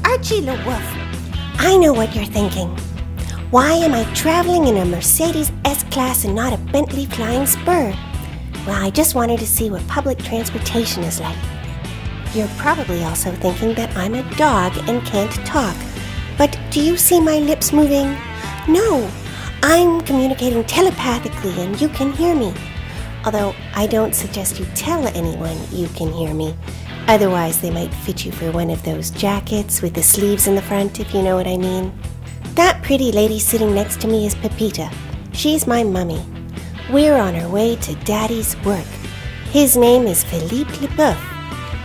Archie Lewoof. I know what you're thinking. Why am I traveling in a Mercedes S-Class and not a Bentley Flying Spur? Well, I just wanted to see what public transportation is like. You're probably also thinking that I'm a dog and can't talk. But do you see my lips moving? No, I'm communicating telepathically and you can hear me. Although I don't suggest you tell anyone you can hear me. Otherwise, they might fit you for one of those jackets with the sleeves in the front, if you know what I mean. That pretty lady sitting next to me is Pepita. She's my mummy. We're on our way to Daddy's work. His name is Philippe Leboeuf.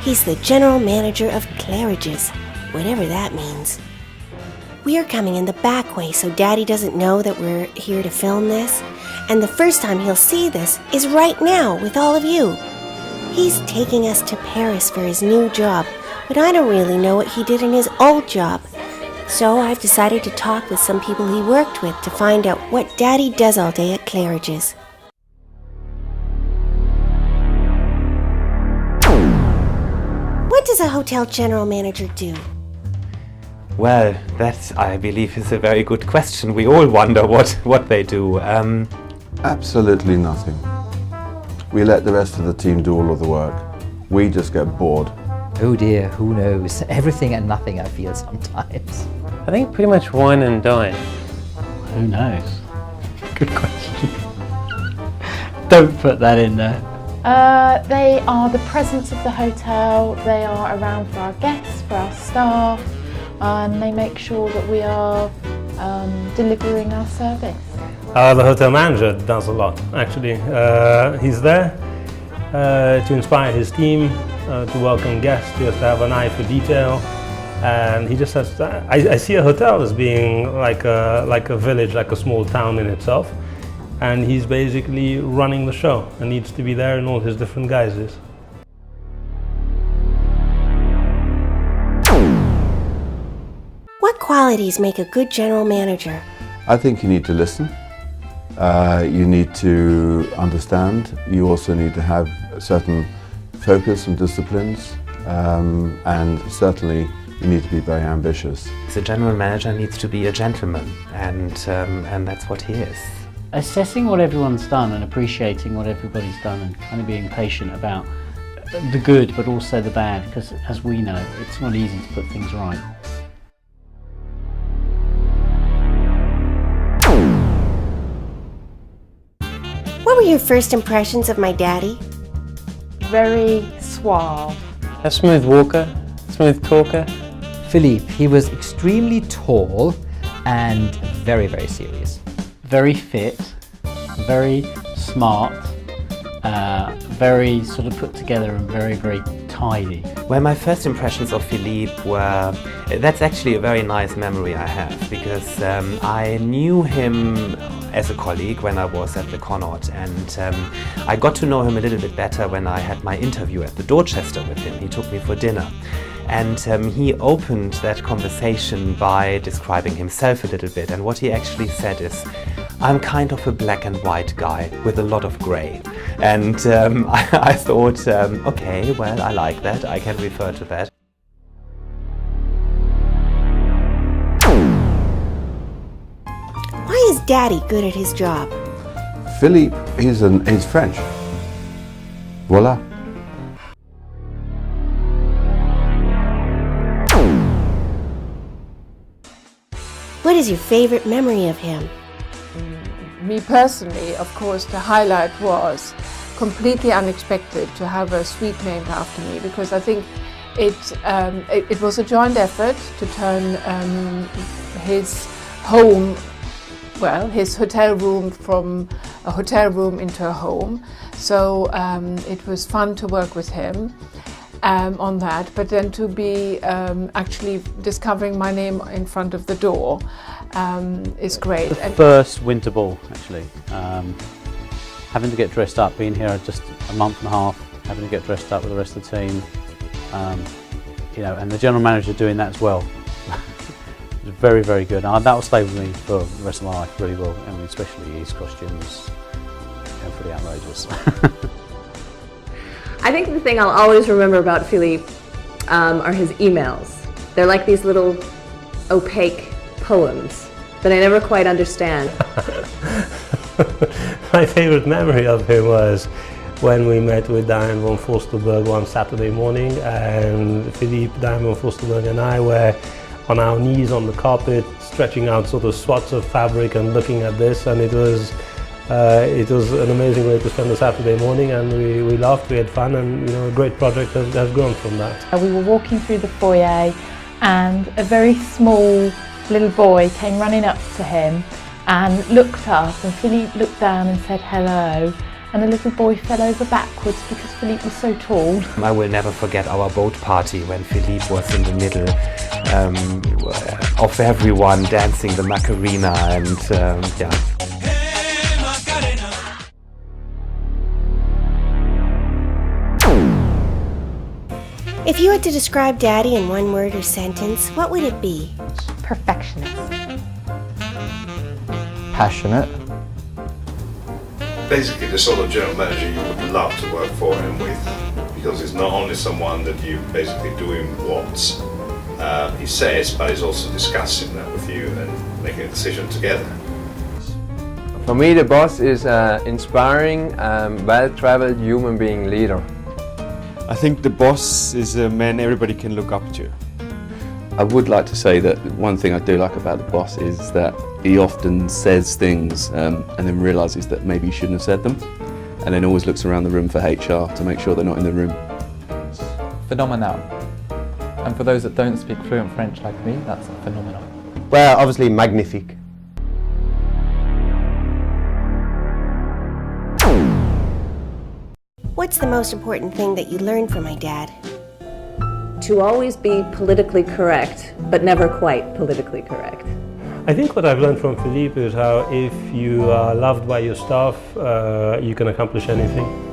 He's the General Manager of Claridge, whatever that means. We're coming in the back way so Daddy doesn't know that we're here to film this. And the first time he'll see this is right now with all of you. He's taking us to Paris for his new job, but I don't really know what he did in his old job. So I've decided to talk with some people he worked with to find out what Daddy does all day at Claridge's. What does a hotel general manager do? Well, that, I believe, is a very good question. We all wonder what they do. Absolutely nothing. We let the rest of the team do all of the work. We just get bored. Oh dear, who knows? Everything and nothing, I feel sometimes. I think pretty much wine and dine. Who knows? Good question. Don't put that in there. They are the presence of the hotel. They are around for our guests, for our staff, and they make sure that we are delivering our service. The hotel manager does a lot, actually. He's there to inspire his team, to welcome guests, he has to have an eye for detail, and he just has to, I see a hotel as being like a village, like a small town in itself, and he's basically running the show and needs to be there in all his different guises. What qualities make a good general manager? I think you need to listen. You need to understand. You also need to have a certain focus and disciplines, and certainly you need to be very ambitious. The general manager needs to be a gentleman, and that's what he is. Assessing what everyone's done and appreciating what everybody's done and kind of being patient about the good but also the bad, because as we know, it's not easy to put things right. What were your first impressions of my daddy? Very suave. A smooth walker, smooth talker. Philippe, he was extremely tall and very, very serious. Very fit, very smart, very sort of put together and very, very tidy. Well, my first impressions of Philippe were, that's actually a very nice memory I have, because I knew him as a colleague when I was at the Connaught, and I got to know him a little bit better when I had my interview at the Dorchester with him. He took me for dinner, and he opened that conversation by describing himself a little bit, and what he actually said is, I'm kind of a black and white guy with a lot of grey. And I thought, okay, well, I like that, I can refer to that. Why is Daddy good at his job? Philippe, he's French. Voila. What is your favorite memory of him? Me personally, of course, the highlight was completely unexpected to have a suite named after me, because I think it was a joint effort to turn his home, well, his hotel room from a hotel room into a home. So it was fun to work with him on that, but then to be actually discovering my name in front of the door is great. The first winter ball, actually. Having to get dressed up, being here just a month and a half, having to get dressed up with the rest of the team, you know, and the general manager doing that as well. It was very, very good. And that will stay with me for the rest of my life, really will. I mean, especially his costumes, you know, pretty outrageous. I think the thing I'll always remember about Philippe are his emails. They're like these little opaque poems that I never quite understand. My favorite memory of him was when we met with Diane von Forsterberg one Saturday morning, and Philippe, Diane von Forsterberg and I were on our knees on the carpet, stretching out sort of swats of fabric and looking at this, and it was an amazing way to spend a Saturday morning, and we laughed, we had fun, and a great project has grown from that. We were walking through the foyer and a very small little boy came running up to him and looked up, and Philippe looked down and said hello, and the little boy fell over backwards because Philippe was so tall. I will never forget our boat party when Philippe was in the middle of everyone dancing the Macarena, and yeah. If you had to describe Daddy in one word or sentence, what would it be? Perfectionist. Passionate. Basically the sort of general manager you would love to work for and with, because he's not only someone that you basically doing what he says, but he's also discussing that with you and making a decision together. For me, the boss is an inspiring, well-traveled human being leader. I think the boss is a man everybody can look up to. I would like to say that one thing I do like about the boss is that he often says things and then realises that maybe he shouldn't have said them, and then always looks around the room for HR to make sure they're not in the room. Phenomenal. And for those that don't speak fluent French like me, that's phenomenal. Well, obviously magnifique. What's the most important thing that you learned from my dad? To always be politically correct, but never quite politically correct. I think what I've learned from Philippe is how if you are loved by your staff, you can accomplish anything.